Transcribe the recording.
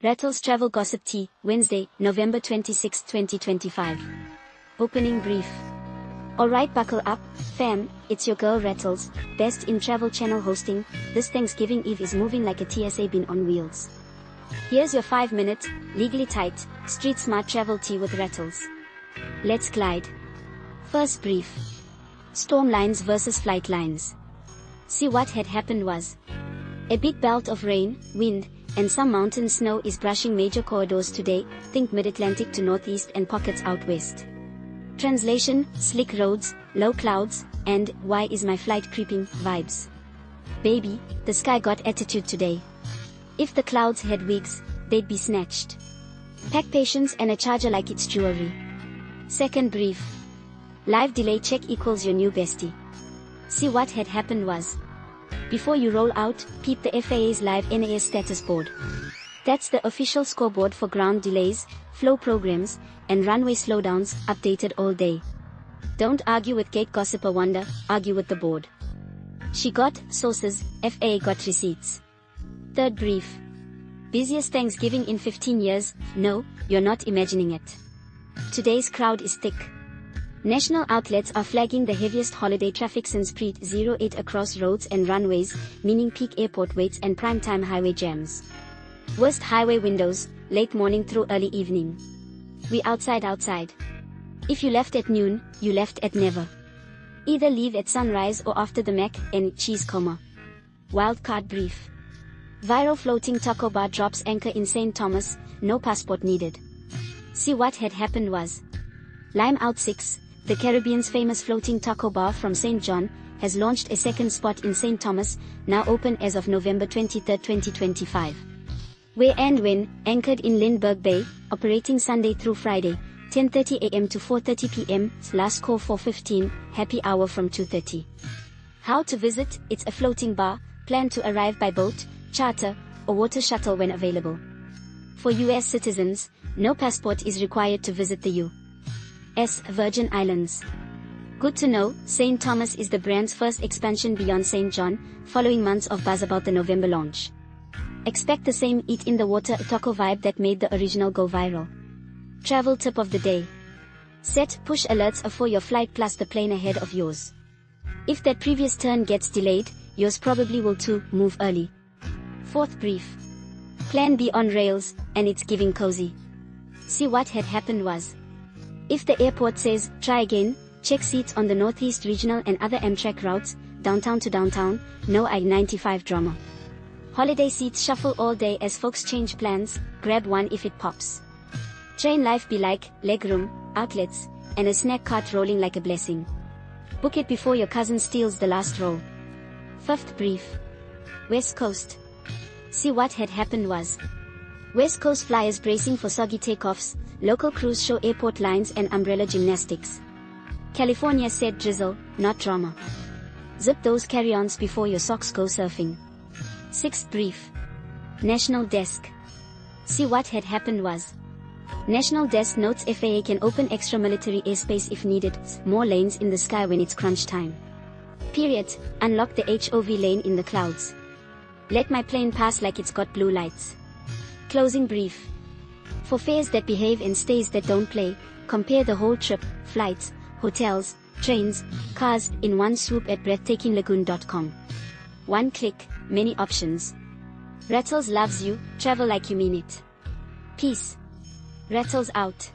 Rattles Travel Gossip Tea, Wednesday, November 26, 2025. Opening brief. Alright, buckle up, fam, it's your girl Rattles, best in Travel Channel hosting. This Thanksgiving Eve is moving like a TSA bin on wheels. Here's your 5-minute, legally tight, street smart travel tea with Rattles. Let's glide. First brief. Storm lines versus flight lines. See, what had happened was a big belt of rain, wind, and some mountain snow is brushing major corridors today. Think mid-Atlantic to northeast and pockets out west. Translation: slick roads, low clouds, and why is my flight creeping vibes. Baby, the sky got attitude today. If the clouds had wigs, they'd be snatched. Pack patience and a charger like it's jewelry. Second brief. Live delay check equals your new bestie. See, what had happened was, before you roll out, peep the FAA's live NAS status board. That's the official scoreboard for ground delays, flow programs, and runway slowdowns, updated all day. Don't argue with gate gossip wonder, argue with the board. She got sources, FAA got receipts. Third brief. Busiest Thanksgiving in 15 years, no, you're not imagining it. Today's crowd is thick. National outlets are flagging the heaviest holiday traffic since pre-08 across roads and runways, meaning peak airport waits and prime-time highway jams. Worst highway windows, late morning through early evening. We outside. If you left at noon, you left at never. Either leave at sunrise or after the mac and cheese coma. Wildcard brief. Viral floating taco bar drops anchor in St. Thomas, no passport needed. See, what had happened was, Lime Out 6, the Caribbean's famous floating taco bar from St. John, has launched a second spot in St. Thomas, now open as of November 23, 2025. Where and when, anchored in Lindbergh Bay, operating Sunday through Friday, 10:30 a.m. to 4:30 p.m., last call 4:15, happy hour from 2:30. How to visit: it's a floating bar, plan to arrive by boat, charter, or water shuttle when available. For U.S. citizens, no passport is required to visit the U.S. Virgin Islands. Good to know, St. Thomas is the brand's first expansion beyond St. John, following months of buzz about the November launch. Expect the same eat in the water taco vibe that made the original go viral. Travel tip of the day. Set push alerts for your flight plus the plane ahead of yours. If that previous turn gets delayed, yours probably will too. Move early. Fourth brief. Plan B on rails, and it's giving cozy. See, what had happened was, if the airport says, try again, check seats on the Northeast Regional and other Amtrak routes, downtown to downtown, no I-95 drama. Holiday seats shuffle all day as folks change plans, grab one if it pops. Train life be like, legroom, outlets, and a snack cart rolling like a blessing. Book it before your cousin steals the last row. Fifth brief. West Coast. See, what had happened was, West Coast flyers bracing for soggy takeoffs, local crews show airport lines and umbrella gymnastics. California said drizzle, not drama. Zip those carry-ons before your socks go surfing. Sixth brief. National Desk. See, what had happened was, National Desk notes FAA can open extra military airspace if needed, more lanes in the sky when it's crunch time. Period. Unlock the HOV lane in the clouds. Let my plane pass like it's got blue lights. Closing brief. For fares that behave and stays that don't play, compare the whole trip, flights, hotels, trains, cars, in one swoop at breathtakinglagoon.com. One click, many options. Rattles loves you, travel like you mean it. Peace. Rattles out.